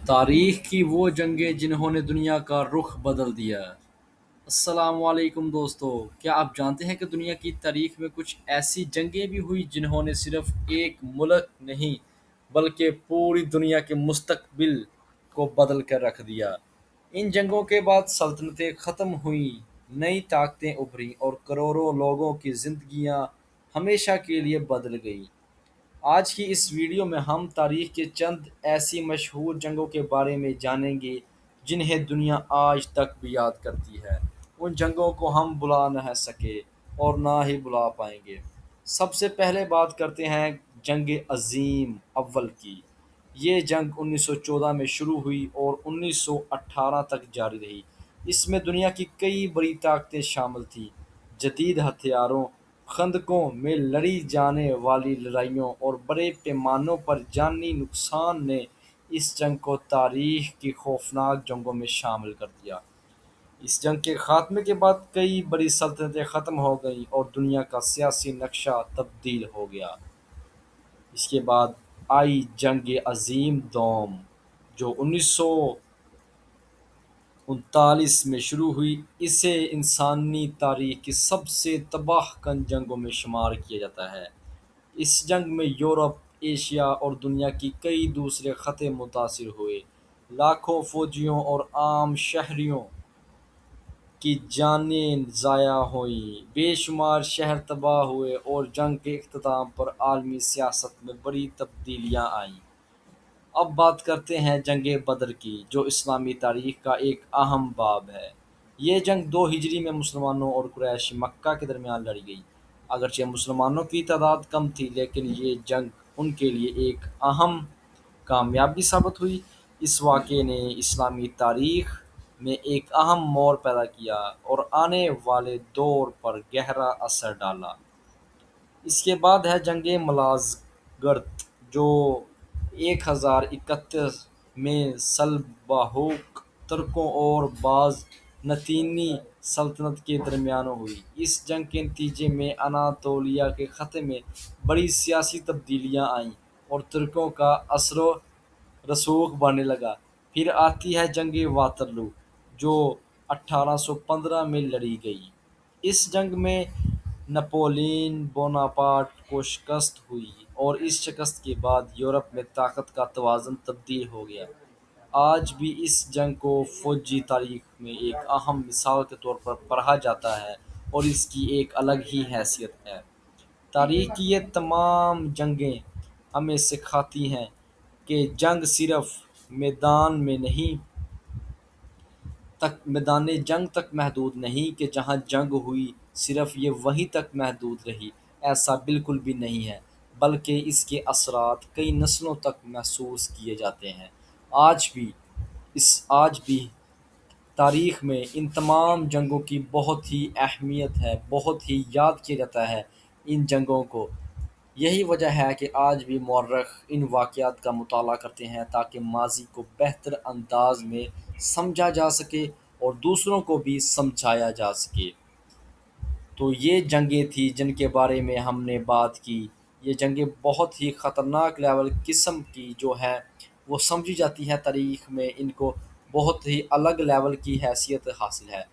تاریخ کی وہ جنگیں جنہوں نے دنیا کا رخ بدل دیا۔ السلام علیکم دوستو، کیا آپ جانتے ہیں کہ دنیا کی تاریخ میں کچھ ایسی جنگیں بھی ہوئی جنہوں نے صرف ایک ملک نہیں بلکہ پوری دنیا کے مستقبل کو بدل کر رکھ دیا۔ ان جنگوں کے بعد سلطنتیں ختم ہوئیں، نئی طاقتیں ابھریں اور کروڑوں لوگوں کی زندگیاں ہمیشہ کے لیے بدل گئیں۔ آج کی اس ویڈیو میں ہم تاریخ کے چند ایسی مشہور جنگوں کے بارے میں جانیں گے جنہیں دنیا آج تک بھی یاد کرتی ہے۔ ان جنگوں کو ہم بھلا نہ سکے اور نہ ہی بھلا پائیں گے۔ سب سے پہلے بات کرتے ہیں جنگ عظیم اول کی۔ یہ جنگ 1914 میں شروع ہوئی اور 1918 تک جاری رہی۔ اس میں دنیا کی کئی بڑی طاقتیں شامل تھیں۔ جدید ہتھیاروں، خندقوں میں لڑی جانے والی لڑائیوں اور بڑے پیمانوں پر جانی نقصان نے اس جنگ کو تاریخ کی خوفناک جنگوں میں شامل کر دیا۔ اس جنگ کے خاتمے کے بعد کئی بڑی سلطنتیں ختم ہو گئیں اور دنیا کا سیاسی نقشہ تبدیل ہو گیا۔ اس کے بعد آئی جنگ عظیم دوم، جو 1939 میں شروع ہوئی۔ اسے انسانی تاریخ کی سب سے تباہ کن جنگوں میں شمار کیا جاتا ہے۔ اس جنگ میں یورپ، ایشیا اور دنیا کی کئی دوسرے خطے متاثر ہوئے۔ لاکھوں فوجیوں اور عام شہریوں کی جانیں ضائع ہوئیں، بے شمار شہر تباہ ہوئے اور جنگ کے اختتام پر عالمی سیاست میں بڑی تبدیلیاں آئیں۔ اب بات کرتے ہیں جنگ بدر کی، جو اسلامی تاریخ کا ایک اہم باب ہے۔ یہ جنگ 2 ہجری میں مسلمانوں اور قریش مکہ کے درمیان لڑی گئی۔ اگرچہ مسلمانوں کی تعداد کم تھی، لیکن یہ جنگ ان کے لیے ایک اہم کامیابی ثابت ہوئی۔ اس واقعے نے اسلامی تاریخ میں ایک اہم موڑ پیدا کیا اور آنے والے دور پر گہرا اثر ڈالا۔ اس کے بعد ہے جنگ مالازگرد، جو 1031 میں صلبہوک ترکوں اور بازنطینی سلطنت کے درمیان ہوئی۔ اس جنگ کے نتیجے میں اناطولیہ کے خطے میں بڑی سیاسی تبدیلیاں آئیں اور ترکوں کا اثر و رسوخ بڑھنے لگا۔ پھر آتی ہے جنگ واترلو، جو 1815 میں لڑی گئی۔ اس جنگ میں نپولین بوناپارٹ کو شکست ہوئی اور اس شکست کے بعد یورپ میں طاقت کا توازن تبدیل ہو گیا۔ آج بھی اس جنگ کو فوجی تاریخ میں ایک اہم مثال کے طور پر پڑھا جاتا ہے اور اس کی ایک الگ ہی حیثیت ہے۔ تاریخ کی یہ تمام جنگیں ہمیں سکھاتی ہیں کہ جنگ صرف میدان جنگ تک محدود نہیں، کہ جہاں جنگ ہوئی صرف یہ وہیں تک محدود رہی۔ ایسا بالکل بھی نہیں ہے، بلکہ اس کے اثرات کئی نسلوں تک محسوس کیے جاتے ہیں۔ آج بھی تاریخ میں ان تمام جنگوں کی بہت ہی اہمیت ہے، بہت ہی یاد کیا جاتا ہے ان جنگوں کو۔ یہی وجہ ہے کہ آج بھی مورخ ان واقعات کا مطالعہ کرتے ہیں تاکہ ماضی کو بہتر انداز میں سمجھا جا سکے اور دوسروں کو بھی سمجھایا جا سکے۔ تو یہ جنگیں تھیں جن کے بارے میں ہم نے بات کی۔ یہ جنگیں بہت ہی خطرناک لیول قسم کی جو ہے وہ سمجھی جاتی ہے تاریخ میں، ان کو بہت ہی الگ لیول کی حیثیت حاصل ہے۔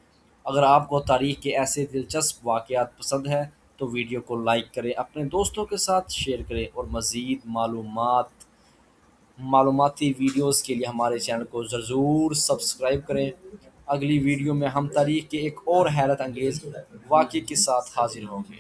اگر آپ کو تاریخ کے ایسے دلچسپ واقعات پسند ہیں تو ویڈیو کو لائک کریں، اپنے دوستوں کے ساتھ شیئر کریں اور مزید معلوماتی ویڈیوز کے لیے ہمارے چینل کو ضرور سبسکرائب کریں۔ اگلی ویڈیو میں ہم تاریخ کے ایک اور حیرت انگیز واقعے کے ساتھ حاضر ہوں گے۔